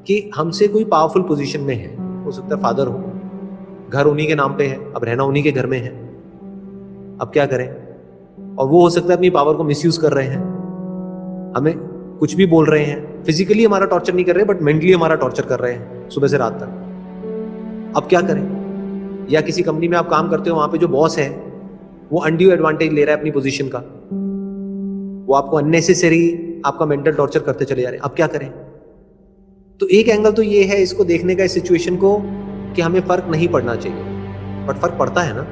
कि हमसे कोई पावरफुल पोजीशन में है, हो सकता है फादर हो, घर उन्हीं के नाम पे है, अब रहना उन्हीं के घर में है, अब क्या करें? और वो हो सकता है अपनी पावर को मिसयूज कर रहे हैं, हमें कुछ भी बोल रहे हैं, फिजिकली हमारा टॉर्चर नहीं कर रहे बट मेंटली हमारा टॉर्चर कर रहे हैं सुबह से रात तक। अब क्या करें? या किसी कंपनी में आप काम करते हो, वहां पे जो बॉस है वो अनड्यू एडवांटेज ले रहा है अपनी पोजीशन का, वो आपको अननेसेसरी आपका मेंटल टॉर्चर करते चले जा रहे हैं, अब क्या करें? तो एक एंगल तो ये है इसको देखने का, इस सिचुएशन को, कि हमें फर्क नहीं पड़ना चाहिए, बट फर्क पड़ता है ना।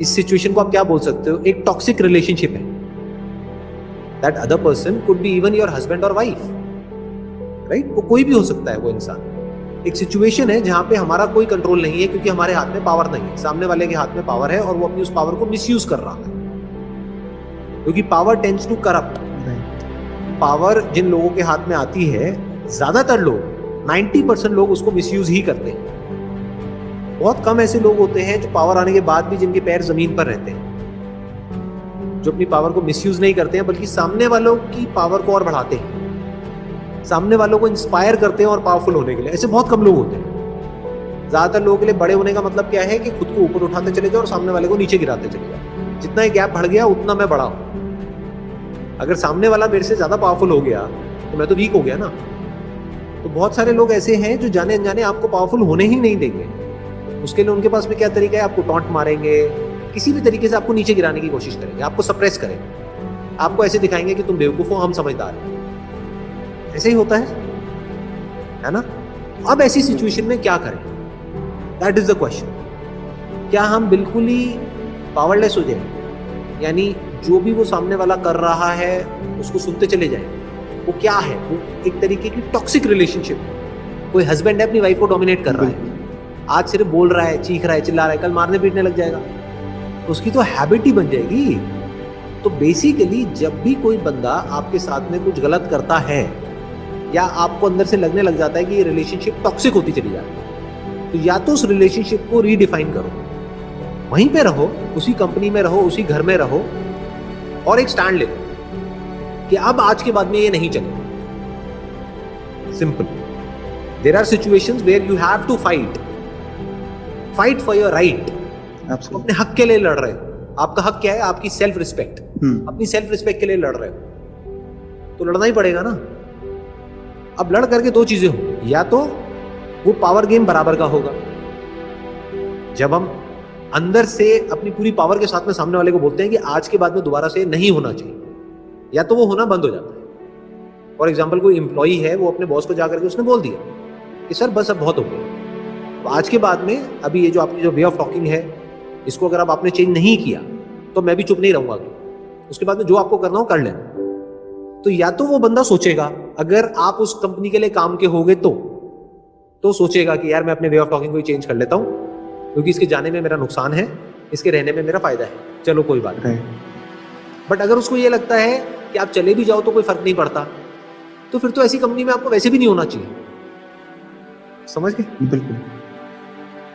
इस सिचुएशन को आप क्या बोल सकते हो? एक टॉक्सिक रिलेशनशिप है। That other person could be even your husband और वाइफ, राइट? वो कोई भी हो सकता है वो इंसान। एक सिचुएशन है जहां पे हमारा कोई कंट्रोल नहीं है, क्योंकि हमारे हाथ में पावर नहीं है, सामने वाले के हाथ में पावर है और वो अपनी उस पावर को मिसयूज कर रहा है, क्योंकि power tends to corrupt. Power जिन लोगों के हाथ में आती है, ज्यादातर लोग 90% लोग उसको मिसयूज ही करते हैं। बहुत कम ऐसे लोग होते हैं जो पावर आने के बाद भी जिनके पैर जमीन पर रहते हैं, जो अपनी पावर को मिसयूज नहीं करते हैं, बल्कि सामने वालों की पावर को और बढ़ाते हैं, सामने वालों को इंस्पायर करते हैं और पावरफुल होने के लिए। ऐसे बहुत कम लोग होते हैं। ज्यादातर लोगों के लिए बड़े होने का मतलब क्या है कि खुद को ऊपर उठाते चले जाओ और सामने वाले को नीचे गिराते चले जाओ। जितना ये गैप बढ़ गया उतना मैं बड़ा हूं। अगर सामने वाला मेरे से ज्यादा पावरफुल हो गया तो मैं तो वीक हो गया ना। तो बहुत सारे लोग ऐसे हैं जो जाने अनजाने आपको पावरफुल होने ही नहीं देंगे। उसके लिए उनके पास में क्या तरीका है? आपको टॉन्ट मारेंगे, किसी भी तरीके से आपको नीचे गिराने की कोशिश करेंगे, आपको सप्रेस करेंगे, आपको ऐसे दिखाएंगे कि तुम बेवकूफ हो, हम समझदार हैं। ऐसे ही होता है ना? अब ऐसी सिचुएशन में क्या करें? That is the question. क्या हम बिल्कुल ही पावरलेस हो जाए, यानी जो भी वो सामने वाला कर रहा है उसको सुनते चले जाएं? वो क्या है? वो एक तरीके की टॉक्सिक रिलेशनशिप है। कोई हस्बैंड है अपनी वाइफ को डोमिनेट कर रहा है, आज सिर्फ बोल रहा है, चीख रहा है, चिल्ला रहा है, कल मारने पीटने लग जाएगा, उसकी तो हैबिट ही बन जाएगी। तो बेसिकली जब भी कोई बंदा आपके साथ में कुछ गलत करता है या आपको अंदर से लगने लग जाता है कि ये रिलेशनशिप टॉक्सिक होती चली जाती है, तो या तो उस रिलेशनशिप को रीडिफाइन करो, वहीं पे रहो, उसी कंपनी में रहो, उसी घर में रहो, और एक स्टैंड ले लो कि अब आज के बाद में ये नहीं चलेगा। Simple. There are situations where you have to fight for your right. आप अपने हक के लिए लड़ रहे हो। आपका हक क्या है? आपकी सेल्फ रिस्पेक्ट। अपनी सेल्फ रिस्पेक्ट के लिए लड़ रहे हो तो लड़ना ही पड़ेगा ना। अब लड़ करके दो चीजें होंगी, या तो वो पावर गेम बराबर का होगा, जब हम अंदर से अपनी पूरी पावर के साथ में सामने वाले को बोलते हैं कि आज के बाद में दोबारा से नहीं होना चाहिए, या तो वो होना बंद हो जाता है। फॉर एग्जाम्पल, कोई एम्प्लॉई है, वो अपने बॉस को जाकर के उसने बोल दिया कि सर बस अब बहुत हो गया, तो आज के बाद में अभी ये जो आपकी जो वे ऑफ टॉकिंग है, इसको अगर आपने चेंज नहीं किया तो मैं भी चुप नहीं रहूंगा, उसके बाद में जो आपको करना हो कर लेना। तो या तो वो बंदा सोचेगा, अगर आप उस कंपनी के लिए काम के होगे तो सोचेगा कि यार मैं अपने वे ऑफ टॉकिंग को ही चेंज कर लेता हूं, क्योंकि इसके जाने में मेरा नुकसान है, इसके रहने में मेरा फायदा है, चलो कोई बात नहीं। बट अगर उसको ये लगता है कि आप चले भी जाओ तो कोई फर्क नहीं पड़ता, तो फिर तो ऐसी कंपनी में आपको वैसे भी नहीं होना चाहिए। समझ गए? बिल्कुल।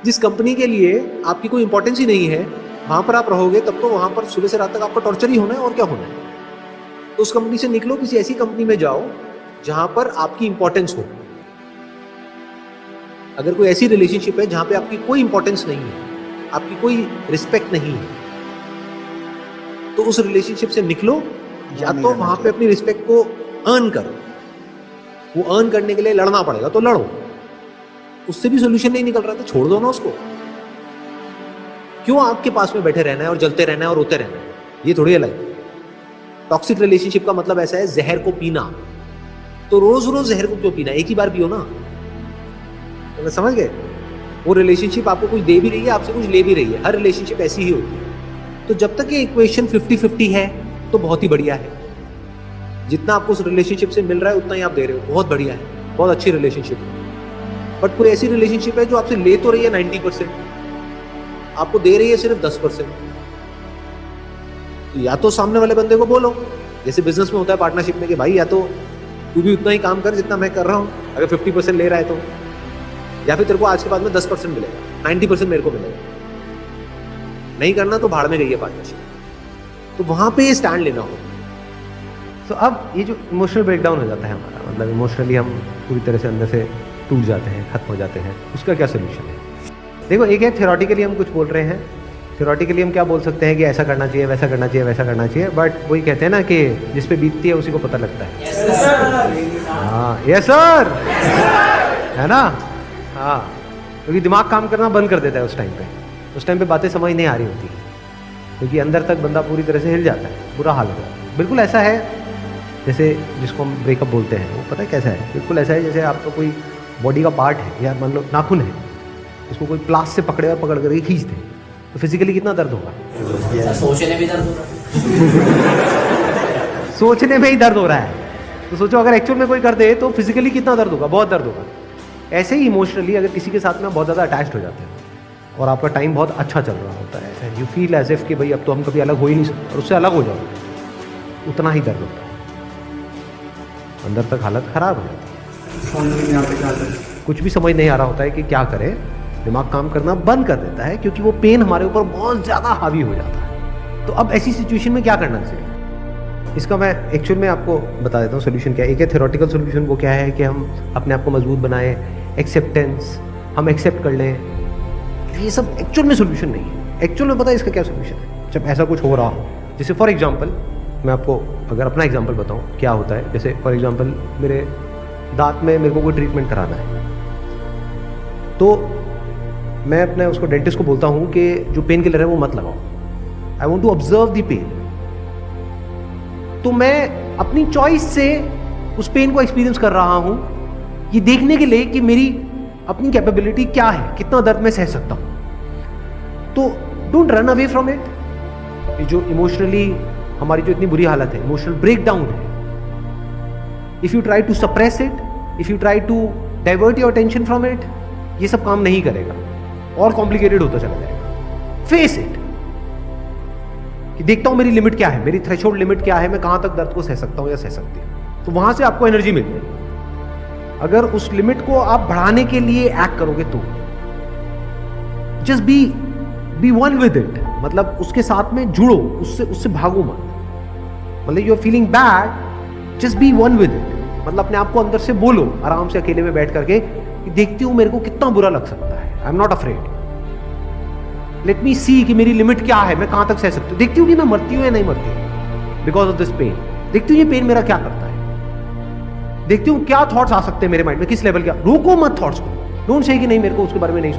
जिस कंपनी के लिए आपकी कोई इंपॉर्टेंस ही नहीं है, वहां पर आप रहोगे तब तो वहां पर सुबह से रात तक आपका टॉर्चर ही होना है, और क्या होना है। तो उस कंपनी से निकलो, किसी ऐसी कंपनी में जाओ जहां पर आपकी इंपॉर्टेंस हो। अगर कोई ऐसी रिलेशनशिप है जहां पे आपकी कोई इंपॉर्टेंस नहीं है, आपकी कोई रिस्पेक्ट नहीं है, तो उस रिलेशनशिप से निकलो, या तो वहां पे अपनी रिस्पेक्ट को अर्न करो। वो अर्न करने के लिए लड़ना पड़ेगा तो लड़ो, उससे भी सोल्यूशन नहीं निकल रहा तो छोड़ दो ना उसको। क्यों आपके पास में बैठे रहना है और जलते रहना है और रोते रहना है? ये थोड़ी अलग है। टॉक्सिक रिलेशनशिप का मतलब ऐसा है जहर को पीना। तो रोज रोज जहर को क्यों पीना? एक ही बार पियो ना। तो समझ गए? वो रिलेशनशिप आपको कुछ दे भी रही है, आपसे कुछ ले भी रही है। हर रिलेशनशिप ऐसी ही होती है। तो जब तक ये इक्वेशन 50-50 है तो बहुत ही बढ़िया है। जितना आपको उस रिलेशनशिप से मिल रहा है उतना ही आप दे रहे हो, बहुत बढ़िया है, बहुत अच्छी रिलेशनशिप है। बट कोई ऐसी रिलेशनशिप है जो आपसे ले तो रही है 90%, आपको दे रही है सिर्फ 10%। तो या तो सामने वाले बंदे को बोलो, जैसे बिजनेस में होता है पार्टनरशिप में, कि भाई या तो तू भी उतना ही काम कर जितना मैं कर रहा हूं, अगर 50% ले रहा है तो, या फिर तेरे को आज के बाद में 10% मिलेगा, 90% मेरे को मिलेगा। नहीं करना तो भाड़ में गई है पार्टनरशिप। तो वहां पे स्टैंड लेना होगा। तो अब ये जो इमोशनल ब्रेकडाउन हो जाता है हमारा, मतलब इमोशनली हम पूरी तरह से अंदर से टूट जाते हैं, खत्म हो जाते हैं, उसका क्या सोल्यूशन है? देखो, एक है थ्योरेटिकली हम कुछ बोल रहे हैं, थ्योरेटिकली हम क्या बोल सकते हैं कि ऐसा करना चाहिए, वैसा करना चाहिए, वैसा करना चाहिए, बट वही कहते हैं ना कि जिस पे बीतती है उसी को पता लगता है। हाँ, यस सर, है ना? हाँ, क्योंकि दिमाग काम करना बंद कर देता है उस टाइम पे बातें समझ नहीं आ रही होती, क्योंकि अंदर तक बंदा पूरी तरह से हिल जाता है, बुरा हाल हो जाता है। बिल्कुल ऐसा है जैसे जिसको हम ब्रेकअप बोलते हैं, वो पता है कैसा है? बिल्कुल ऐसा है जैसे आपका कोई बॉडी का पार्ट है, या मान लो नाखून है, उसको कोई प्लास से पकड़े और पकड़ करके खींच दे, तो फिजिकली कितना दर्द होगा? सोचने में दर्द होगा। सोचने में ही दर्द हो रहा है, तो सोचो अगर एक्चुअल में कोई कर दे तो फिजिकली कितना दर्द होगा? बहुत दर्द होगा। ऐसे ही इमोशनली अगर किसी के साथ में बहुत ज़्यादा अटैच्ड हो जाते हैं और आपका टाइम बहुत अच्छा चल रहा होता है, and you feel as if कि भाई अब तो हम कभी अलग हो ही नहीं सकते, और उससे अलग हो जाओ, उतना ही दर्द होता है, अंदर तक हालत खराब हो जाती है, कुछ भी समझ नहीं आ रहा होता है कि क्या करें, दिमाग काम करना बंद कर देता है, क्योंकि वो पेन हमारे ऊपर बहुत ज़्यादा हावी हो जाता है। तो अब ऐसी सिचुएशन में क्या करना चाहिए? इसका मैं एक्चुअल में आपको बता देता हूँ सोल्यूशन क्या है। एक है थ्योरेटिकल सोल्यूशन, वो क्या है कि हम अपने आप को मजबूत बनाएं, एक्सेप्टेंस, हम एक्सेप्ट कर लें। ये सब एक्चुअल में सोल्यूशन नहीं है। एक्चुअल में पता है इसका क्या सोल्यूशन है? जब ऐसा कुछ हो रहा हो, जैसे फॉर एग्जांपल मैं आपको अगर अपना एग्जांपल बताऊं क्या होता है, जैसे फॉर एग्जांपल मेरे दांत में मेरे को कोई ट्रीटमेंट कराना है, तो मैं अपने उसको डेंटिस्ट को बोलता हूं कि जो पेन किलर है वो मत लगाओ, I want to observe the pain. तो मैं अपनी चॉइस से उस पेन को एक्सपीरियंस कर रहा हूं, ये देखने के लिए कि मेरी अपनी कैपेबिलिटी क्या है, कितना दर्द मैं सह सकता हूं। तो don't run away from it. ये जो इमोशनली हमारी जो इतनी बुरी हालत है, इमोशनल ब्रेकडाउन है, if you try to suppress it, if you try to divert your attention from it, ये सब काम नहीं करेगा और कॉम्प्लिकेटेड होता चला जाएगा। फेस इट कि देखता हूं मेरी लिमिट क्या है, मेरी थ्रेशोल्ड लिमिट क्या है, मैं कहां तक दर्द को सह सकता हूं या सह सकती हूं। तो वहां से आपको एनर्जी मिल जाएगी। अगर उस लिमिट को आप बढ़ाने के लिए एक्ट करोगे तो just be one with it, मतलब उसके साथ में जुड़ो, उससे भागो मत। मतलब you are feeling bad, just be one with it, मतलब अपने आप को अंदर से बोलो आराम से अकेले में बैठ करके कि देखती हूं मेरे को कितना बुरा लग सकता है, I am not afraid, let me see कि मेरी लिमिट क्या है, मैं कहां तक सह सकती हूँ। देखती हूँ कि मैं मरती हूँ या नहीं मरती बिकॉज ऑफ दिस पेन। देखती हूँ ये पेन मेरा क्या करता है, देखती हूँ क्या थॉट्स आ सकते हैं मेरे माइंड में, किस लेवल का। रोको मत थॉट्स को, डोंट से कि नहीं मेरे को उसके बारे में नहीं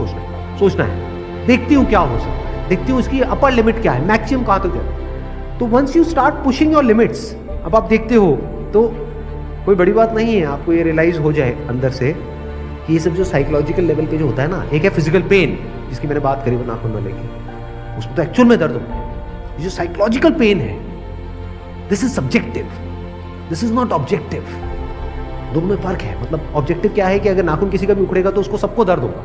सोचना है। देखती हूँ क्या हो सकता है, देखती हूँ इसकी अपर लिमिट क्या है, मैक्सिमम कहां तक जाए। तो once you start pushing your limits, अब आप देखते हो तो कोई बड़ी बात नहीं है, आपको ये रियलाइज हो जाए अंदर से कि ये सब जो साइकोलॉजिकल लेवल पे जो होता है ना, एक है फिजिकल पेन जिसकी मैंने बात करी वो नाखून वाले की, उसमें तो एक्चुअल में दर्द होता है। ये जो साइकोलॉजिकल पेन है, this is subjective, this is not objective. दोनों में फर्क है। मतलब ऑब्जेक्टिव क्या है कि अगर नाखून किसी का भी उखड़ेगा तो उसको सबको दर्द होगा,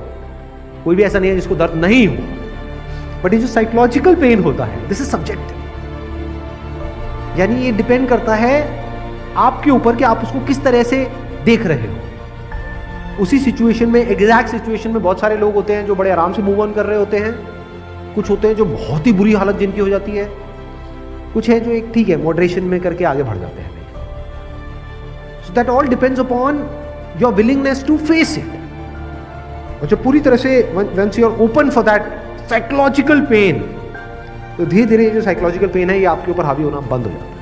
कोई भी ऐसा नहीं है जिसको दर्द नहीं हो। बट ये जो साइकोलॉजिकल पेन होता है, दिस इज सब्जेक्टिव, यानी ये डिपेंड करता है आपके ऊपर कि आप उसको किस तरह से देख रहे हो। उसी सिचुएशन में, एग्जैक्ट सिचुएशन में बहुत सारे लोग होते हैं जो बड़े आराम से मूव ऑन कर रहे होते हैं, कुछ होते हैं जो बहुत ही बुरी हालत जिनकी हो जाती है, कुछ है जो एक ठीक है मॉडरेशन में करके आगे बढ़ जाते हैं। So that all depends upon your willingness to face it. और जब पूरी तरह से once you are open for that psychological pain, तो धीरे धीरे जो साइकोलॉजिकल पेन है ये आपके ऊपर हावी होना बंद हो जाता है।